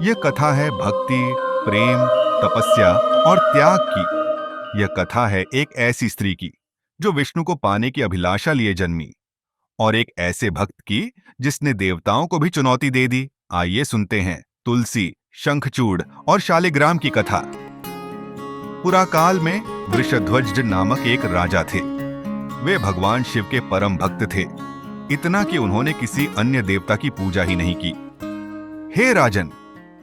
यह कथा है भक्ति, प्रेम, तपस्या और त्याग की। यह कथा है एक ऐसी स्त्री की जो विष्णु को पाने की अभिलाषा लिए जन्मी, और एक ऐसे भक्त की जिसने देवताओं को भी चुनौती दे दी। आइए सुनते हैं तुलसी, शंखचूड़ और शालिग्राम की कथा। पुराकाल में वृषध्वज नामक एक राजा थे। वे भगवान शिव के परम भक्त थे, इतना कि उन्होंने किसी अन्य देवता की पूजा ही नहीं की। हे राजन,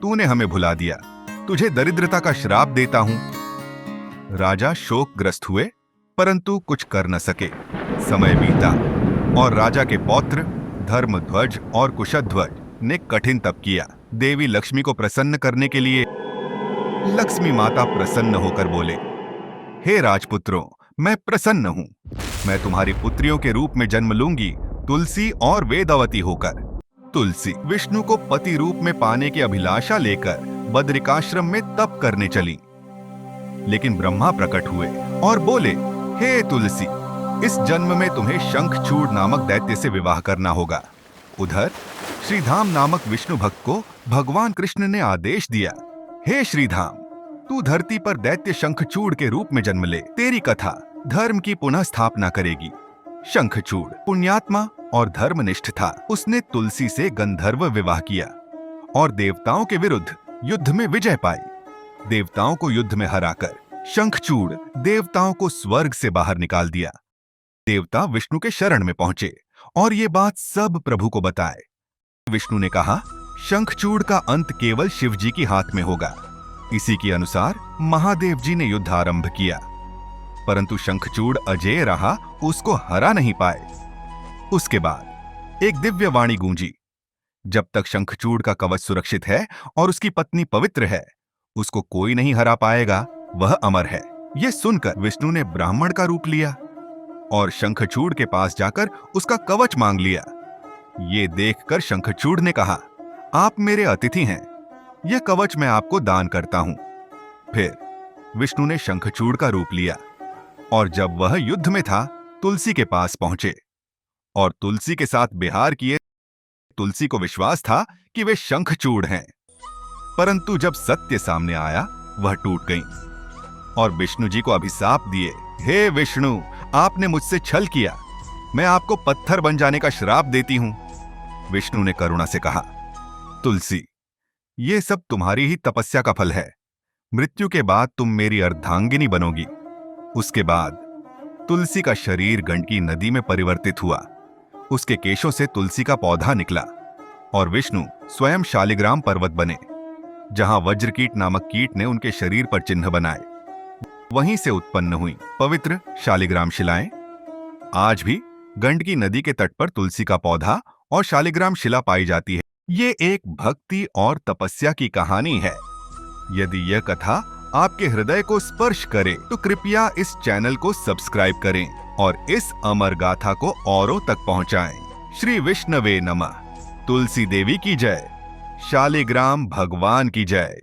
तूने हमें भुला दिया, तुझे दरिद्रता का श्राप देता हूं। राजा शोकग्रस्त हुए, परंतु कुछ कर न सके। समय बीता और राजा के पौत्र धर्मध्वज और कुशध्वज ने कठिन तप किया। देवी लक्ष्मी को प्रसन्न करने के लिए लक्ष्मी माता प्रसन्न होकर बोले, हे राजपुत्रों, मैं प्रसन्न हूं। मैं तुम्हारी पुत्रियों के रूप में जन्म लूंगी, तुलसी और वेदवती होकर। तुलसी विष्णु को पति रूप में पाने की अभिलाषा लेकर बद्रिकाश्रम में तप करने चली। लेकिन ब्रह्मा प्रकट हुए और बोले, हे तुलसी, इस जन्म में तुम्हें शंखचूड़ नामक दैत्य से विवाह करना होगा। उधर श्रीधाम नामक विष्णु भक्त को भगवान कृष्ण ने आदेश दिया, हे श्रीधाम, तू धरती पर दैत्य शंखचूड़ के रूप में जन्म ले। तेरी कथा धर्म की पुनः स्थापना करेगी। शंखचूड़ पुण्यात्मा और धर्मनिष्ठ था। उसने तुलसी से गंधर्व विवाह किया और देवताओं के विरुद्ध युद्ध में विजय पाई। देवताओं को युद्ध में हराकर शंखचूड़ देवताओं को स्वर्ग से बाहर निकाल दिया। देवता विष्णु के शरण में पहुंचे और ये बात सब प्रभु को बताए। विष्णु ने कहा, शंखचूड़ का अंत केवल शिव जी के हाथ में होगा। इसी के अनुसार महादेव जी ने युद्ध आरंभ किया, परंतु शंखचूड़ अजेय रहा, उसको हरा नहीं पाए। उसके बाद एक दिव्य वाणी गूंजी, जब तक शंखचूड़ का कवच सुरक्षित है और उसकी पत्नी पवित्र है, उसको कोई नहीं हरा पाएगा, वह अमर है। यह सुनकर विष्णु ने ब्राह्मण का रूप लिया और शंखचूड़ के पास जाकर उसका कवच मांग लिया। ये देखकर शंखचूड़ ने कहा, आप मेरे अतिथि हैं, यह कवच मैं आपको दान करता हूं। फिर विष्णु ने शंखचूड़ का रूप लिया और जब वह युद्ध में था, तुलसी के पास पहुंचे और तुलसी के साथ विहार किए। तुलसी को विश्वास था कि वे शंखचूड़ हैं, परंतु जब सत्य सामने आया, वह टूट गईं और विष्णु जी को अभिशाप दिए, हे विष्णु, आपने मुझसे छल किया, मैं आपको पत्थर बन जाने का श्राप देती हूं। विष्णु ने करुणा से कहा, तुलसी, ये सब तुम्हारी ही तपस्या का फल है। मृत्यु के बाद तुम मेरी अर्धांगिनी बनोगी। उसके बाद तुलसी का शरीर गंडकी नदी में परिवर्तित हुआ। उसके केशों से तुलसी का पौधा निकला और विष्णु स्वयं शालिग्राम पर्वत बने, जहां वज्रकीट नामक कीट ने उनके शरीर पर चिन्ह बनाए। वहीं से उत्पन्न हुई पवित्र शालिग्राम शिलाएं। आज भी गंडकी नदी के तट पर तुलसी का पौधा और शालिग्राम शिला पाई जाती है। ये एक भक्ति और तपस्या की कहानी है। यदि यह कथा आपके हृदय को स्पर्श करे तो कृपया इस चैनल को सब्सक्राइब करें और इस अमर गाथा को औरों तक पहुंचाएं। श्री विष्णवे नमः। तुलसी देवी की जय। शालिग्राम भगवान की जय।